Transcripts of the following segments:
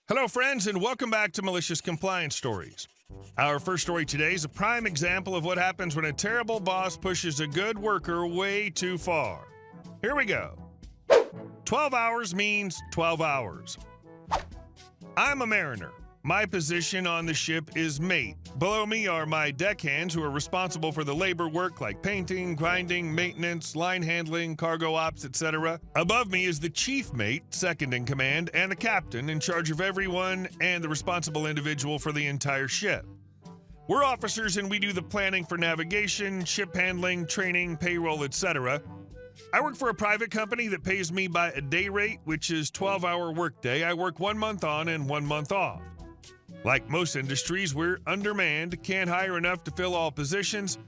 Hello, friends, and welcome back to Malicious Compliance Stories. Our first story today is a prime example of what happens when a terrible boss pushes a good worker way too far. Here we go. 12 hours means 12 hours. I'm a mariner. My position on the ship is mate. Below me are my deckhands who are responsible for the labor work like painting, grinding, maintenance, line handling, cargo ops, etc. Above me is the chief mate, second in command, and the captain in charge of everyone and the responsible individual for the entire ship. We're officers and we do the planning for navigation, ship handling, training, payroll, etc. I work for a private company that pays me by a day rate, which is 12-hour workday. I work 1 month on and 1 month off. Like most industries, we're undermanned, can't hire enough to fill all positions.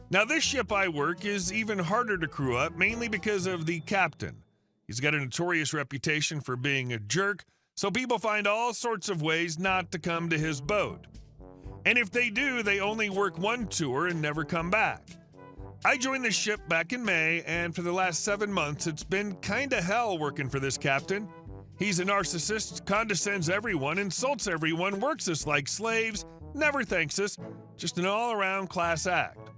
Now, this ship I work is even harder to crew up, mainly because of the captain. He's got a notorious reputation for being a jerk, so people find all sorts of ways not to come to his boat. And if they do, they only work one tour and never come back. I joined the ship back in May, and for the last 7 months, it's been kinda hell working for this captain. He's a narcissist, condescends everyone, insults everyone, works us like slaves, never thanks us, just an all-around class act.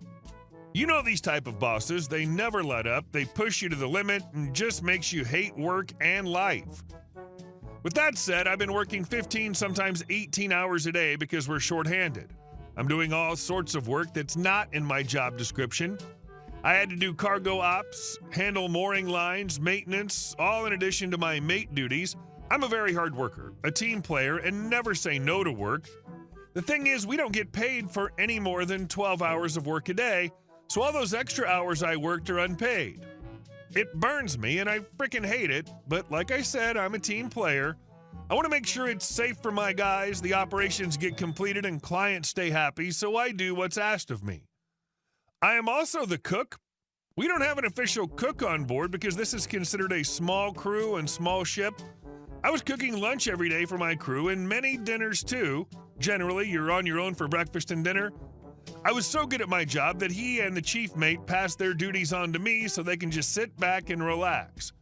You know these type of bosses, they never let up, they push you to the limit, and just makes you hate work and life. With that said, I've been working 15, sometimes 18 hours a day because we're short-handed. I'm doing all sorts of work that's not in my job description. I had to do cargo ops, handle mooring lines, maintenance, all in addition to my mate duties. I'm a very hard worker, a team player, and never say no to work. The thing is, we don't get paid for any more than 12 hours of work a day, so all those extra hours I worked are unpaid. It burns me, and I frickin' hate it, but like I said, I'm a team player. I want to make sure it's safe for my guys, the operations get completed, and clients stay happy, so I do what's asked of me. I am also the cook. We don't have an official cook on board because this is considered a small crew and small ship. I was cooking lunch every day for my crew and many dinners too. Generally, you're on your own for breakfast and dinner. I was so good at my job that he and the chief mate passed their duties on to me so they can just sit back and relax.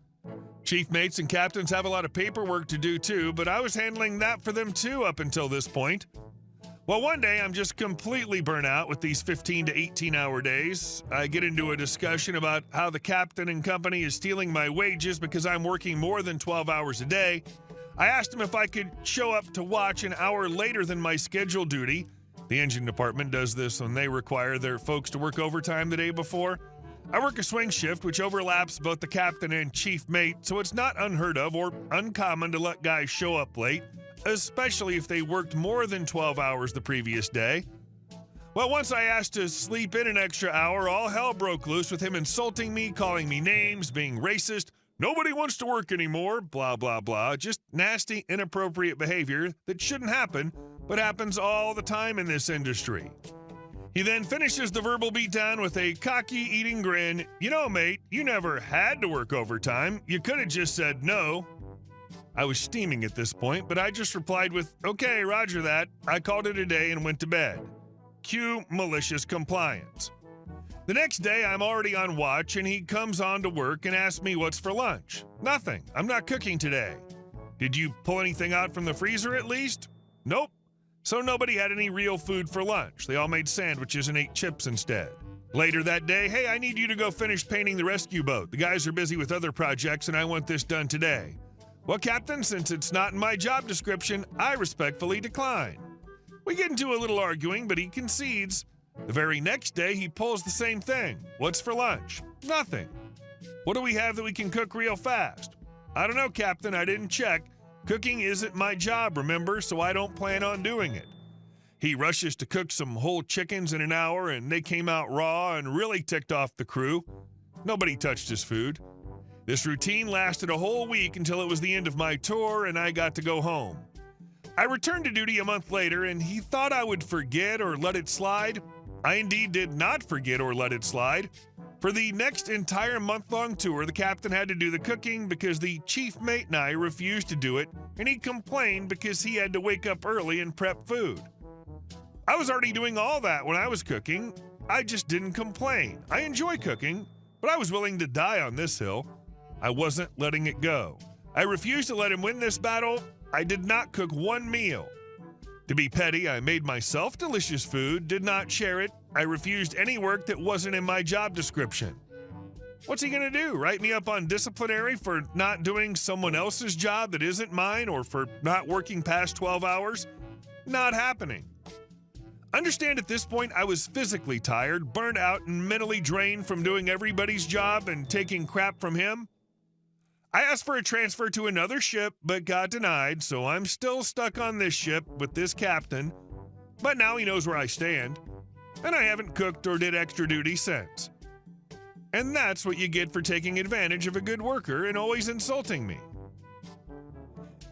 Chief mates and captains have a lot of paperwork to do too, but I was handling that for them too up until this point. Well, one day I'm just completely burnt out with these 15 to 18-hour days. I get into a discussion about how the captain and company is stealing my wages because I'm working more than 12 hours a day. I asked him if I could show up to watch an hour later than my scheduled duty. The engine department does this when they require their folks to work overtime the day before. I work a swing shift, which overlaps both the captain and chief mate, so it's not unheard of or uncommon to let guys show up late, especially if they worked more than 12 hours the previous day. Well, once I asked to sleep in an extra hour, all hell broke loose with him insulting me, calling me names, being racist, nobody wants to work anymore, blah, blah, blah. Just nasty, inappropriate behavior that shouldn't happen, but happens all the time in this industry. He then finishes the verbal beatdown with a cocky, eating grin. You know, mate, you never had to work overtime. You could have just said no. I was steaming at this point, but I just replied with, okay, roger that. I called it a day and went to bed. Cue malicious compliance. The next day, I'm already on watch, and he comes on to work and asks me what's for lunch. Nothing. I'm not cooking today. Did you pull anything out from the freezer at least? Nope. So nobody had any real food for lunch. They all made sandwiches and ate chips instead. Later that day, hey, I need you to go finish painting the rescue boat. The guys are busy with other projects, and I want this done today. Well, Captain, since it's not in my job description, I respectfully decline. We get into a little arguing, but he concedes. The very next day, he pulls the same thing. What's for lunch? Nothing. What do we have that we can cook real fast? I don't know, Captain, I didn't check. Cooking isn't my job, remember, so I don't plan on doing it. He rushes to cook some whole chickens in an hour, and they came out raw and really ticked off the crew. Nobody touched his food. This routine lasted a whole week until it was the end of my tour and I got to go home. I returned to duty a month later and he thought I would forget or let it slide. I indeed did not forget or let it slide. For the next entire month-long tour, the captain had to do the cooking because the chief mate and I refused to do it, and he complained because he had to wake up early and prep food. I was already doing all that when I was cooking. I just didn't complain. I enjoy cooking, but I was willing to die on this hill. I wasn't letting it go. I refused to let him win this battle, I did not cook one meal. To be petty, I made myself delicious food, did not share it. I refused any work that wasn't in my job description. What's he going to do? Write me up on disciplinary for not doing someone else's job that isn't mine or for not working past 12 hours? Not happening. Understand at this point I was physically tired, burnt out, and mentally drained from doing everybody's job and taking crap from him. I asked for a transfer to another ship, but got denied, so I'm still stuck on this ship with this captain. But now he knows where I stand, and I haven't cooked or did extra duty since. And that's what you get for taking advantage of a good worker and always insulting me.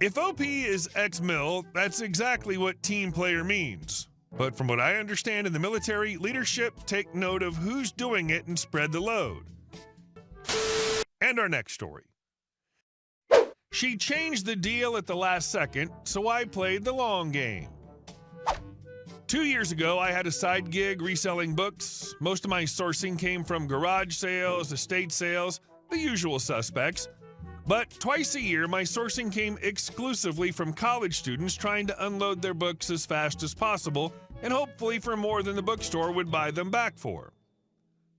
If OP is ex-mil, that's exactly what team player means. But from what I understand in the military, leadership take note of who's doing it and spread the load. And our next story. She changed the deal at the last second, so I played the long game. 2 years ago, I had a side gig reselling books. Most of my sourcing came from garage sales, estate sales, the usual suspects. But twice a year, my sourcing came exclusively from college students trying to unload their books as fast as possible, and hopefully for more than the bookstore would buy them back for.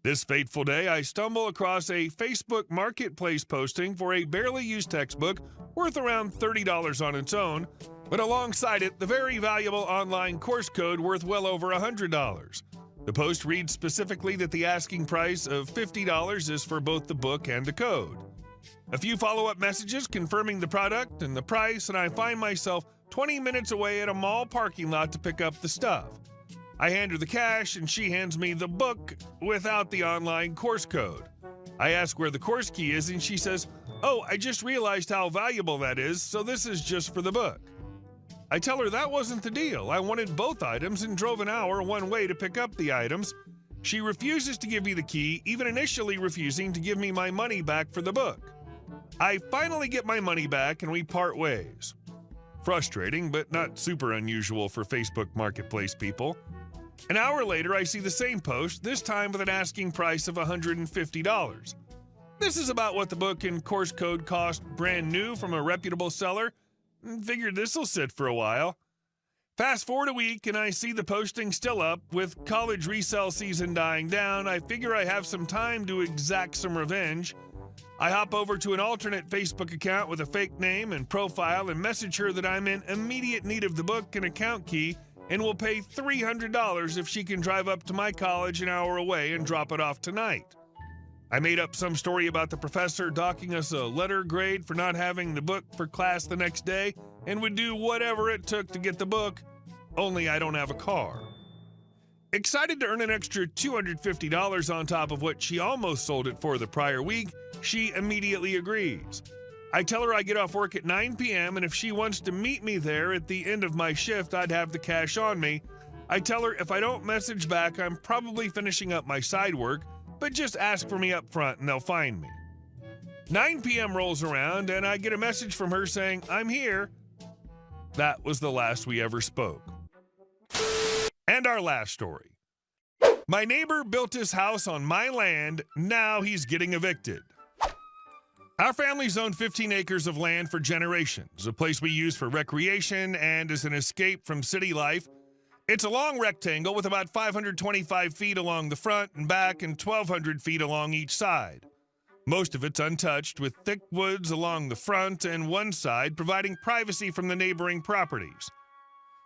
This fateful day, I stumble across a Facebook Marketplace posting for a barely used textbook worth around $30 on its own, but alongside it, the very valuable online course code worth well over $100. The post reads specifically that the asking price of $50 is for both the book and the code. A few follow-up messages confirming the product and the price, and I find myself 20 minutes away at a mall parking lot to pick up the stuff. I hand her the cash, and she hands me the book without the online course code. I ask where the course key is, and she says, "Oh, I just realized how valuable that is, so this is just for the book." I tell her that wasn't the deal. I wanted both items and drove an hour one way to pick up the items. She refuses to give me the key, even initially refusing to give me my money back for the book. I finally get my money back, and we part ways. Frustrating, but not super unusual for Facebook Marketplace people. An hour later, I see the same post, this time with an asking price of $150. This is about what the book and course code cost brand new from a reputable seller. Figured this'll sit for a while. Fast forward a week, and I see the posting still up. With college resale season dying down, I figure I have some time to exact some revenge. I hop over to an alternate Facebook account with a fake name and profile and message her that I'm in immediate need of the book and account key and will pay $300 if she can drive up to my college an hour away and drop it off tonight. I made up some story about the professor docking us a letter grade for not having the book for class the next day and would do whatever it took to get the book, only I don't have a car. Excited to earn an extra $250 on top of what she almost sold it for the prior week, she immediately agrees. I tell her I get off work at 9 p.m. and if she wants to meet me there at the end of my shift, I'd have the cash on me. I tell her if I don't message back, I'm probably finishing up my side work, but just ask for me up front and they'll find me. 9 p.m. rolls around and I get a message from her saying, "I'm here." That was the last we ever spoke. And our last story. My neighbor built his house on my land, now he's getting evicted. Our family's owned 15 acres of land for generations, a place we use for recreation and as an escape from city life. It's a long rectangle with about 525 feet along the front and back and 1,200 feet along each side. Most of it's untouched, with thick woods along the front and one side, providing privacy from the neighboring properties.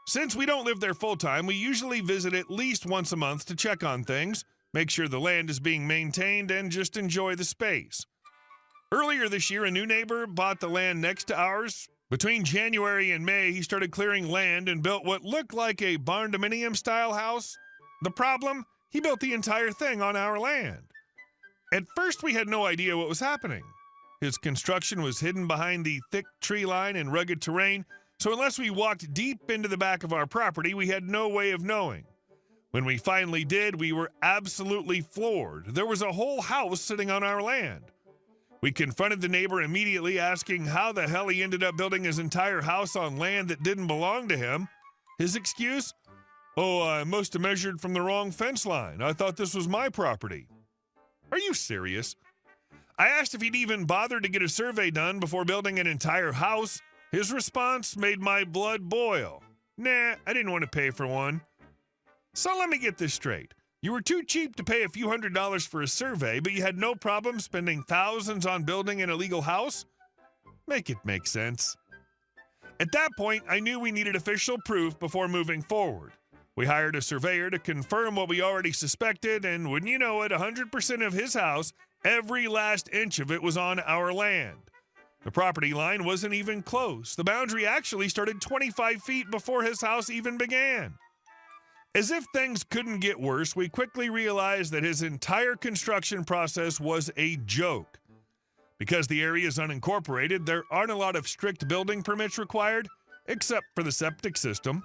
Since we don't live there full-time, we usually visit at least once a month to check on things, make sure the land is being maintained, and just enjoy the space. Earlier this year, a new neighbor bought the land next to ours. Between January and May, he started clearing land and built what looked like a barn-dominium-style house. The problem? He built the entire thing on our land. At first, we had no idea what was happening. His construction was hidden behind the thick tree line and rugged terrain, so unless we walked deep into the back of our property, we had no way of knowing. When we finally did, we were absolutely floored. There was a whole house sitting on our land. We confronted the neighbor immediately, asking how the hell he ended up building his entire house on land that didn't belong to him. His excuse? "Oh, I must have measured from the wrong fence line. I thought this was my property." Are you serious? I asked if he'd even bothered to get a survey done before building an entire house. His response made my blood boil. Nah, I didn't want to pay for one. So let me get this straight. You were too cheap to pay a few $100s for a survey, but you had no problem spending thousands on building an illegal house? Make it make sense. At that point, I knew we needed official proof before moving forward. We hired a surveyor to confirm what we already suspected, and wouldn't you know it, 100% of his house, every last inch of it was on our land. The property line wasn't even close. The boundary actually started 25 feet before his house even began. As if things couldn't get worse, we quickly realized that his entire construction process was a joke. Because the area is unincorporated, there aren't a lot of strict building permits required, except for the septic system.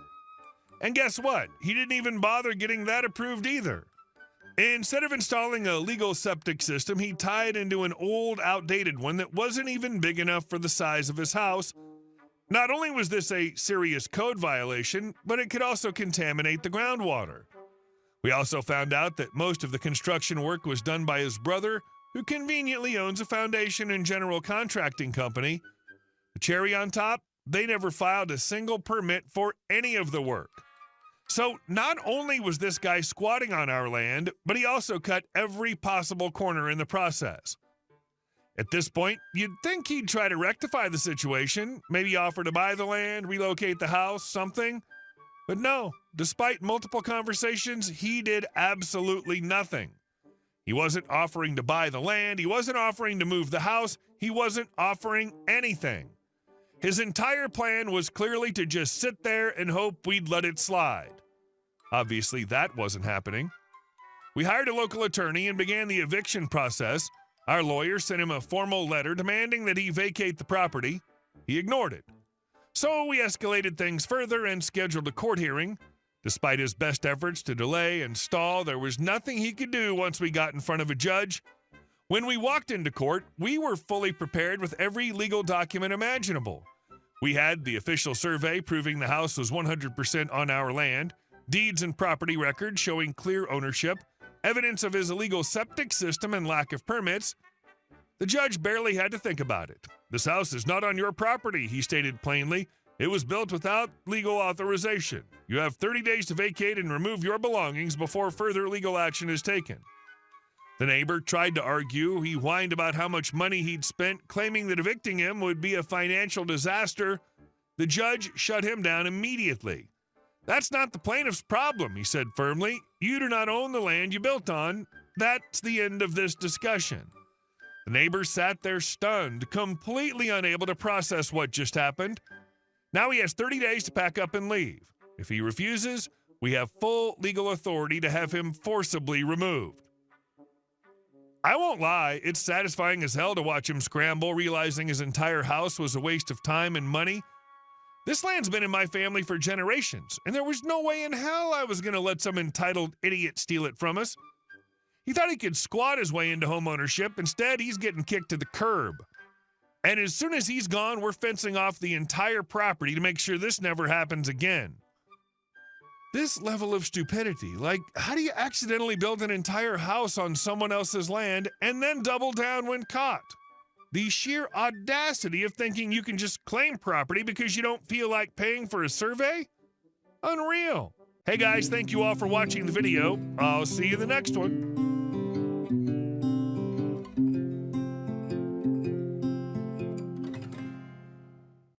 And guess what? He didn't even bother getting that approved either. Instead of installing a legal septic system, he tied into an old, outdated one that wasn't even big enough for the size of his house. Not only was this a serious code violation, but it could also contaminate the groundwater. We also found out that most of the construction work was done by his brother, who conveniently owns a foundation and general contracting company. The cherry on top, they never filed a single permit for any of the work. So not only was this guy squatting on our land, but he also cut every possible corner in the process. At this point, you'd think he'd try to rectify the situation, maybe offer to buy the land, relocate the house, something. But no, despite multiple conversations, he did absolutely nothing. He wasn't offering to buy the land, he wasn't offering to move the house, he wasn't offering anything. His entire plan was clearly to just sit there and hope we'd let it slide. Obviously, that wasn't happening. We hired a local attorney and began the eviction process. Our lawyer sent him a formal letter demanding that he vacate the property. He ignored it. So we escalated things further and scheduled a court hearing. Despite his best efforts to delay and stall, there was nothing he could do once we got in front of a judge. When we walked into court, we were fully prepared with every legal document imaginable. We had the official survey proving the house was 100% on our land, deeds and property records showing clear ownership, evidence of his illegal septic system and lack of permits. The judge barely had to think about it. "This house is not on your property," he stated plainly. "It was built without legal authorization. You have 30 days to vacate and remove your belongings before further legal action is taken." The neighbor tried to argue. He whined about how much money he'd spent, claiming that evicting him would be a financial disaster. The judge shut him down immediately. "That's not the plaintiff's problem," he said firmly. "You do not own the land you built on. That's the end of this discussion." The neighbor sat there stunned, completely unable to process what just happened. Now he has 30 days to pack up and leave. If he refuses, we have full legal authority to have him forcibly removed. I won't lie, it's satisfying as hell to watch him scramble, realizing his entire house was a waste of time and money. This land's been in my family for generations, and there was no way in hell I was going to let some entitled idiot steal it from us. He thought he could squat his way into homeownership. Instead, he's getting kicked to the curb. And as soon as he's gone, we're fencing off the entire property to make sure this never happens again. This level of stupidity, like, how do you accidentally build an entire house on someone else's land and then double down when caught? The sheer audacity of thinking you can just claim property because you don't feel like paying for a survey? Unreal. Hey guys, thank you all for watching the video. I'll see you in the next one.